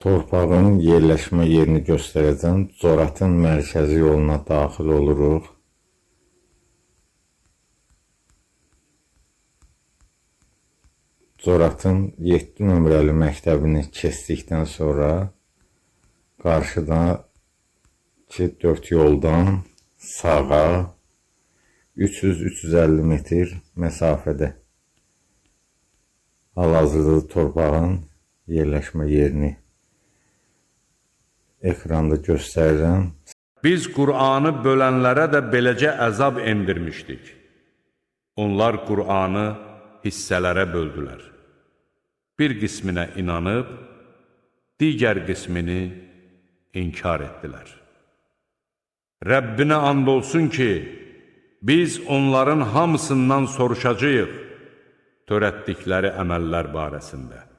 Torpağın yerləşmə yerini göstərəcəm. Zoratın mərkəzi yoluna daxil oluruq. Zoratın 7 nömrəli məktəbini keçdikdən sonra qarşıdakı 4 yoldan sağa 300-350 metr məsafədə hal-hazırda torpağın yerləşmə yerini ekranda göstərirəm. Biz Qur'anı bölənlərə də beləcə əzab endirmişdik. Onlar Qur'anı hissələrə böldülər. Bir qisminə inanıb, digər qismini inkar etdilər. Rəbbinə and olsun ki, biz onların hamısından soruşacağıq törətdikləri əməllər barəsində.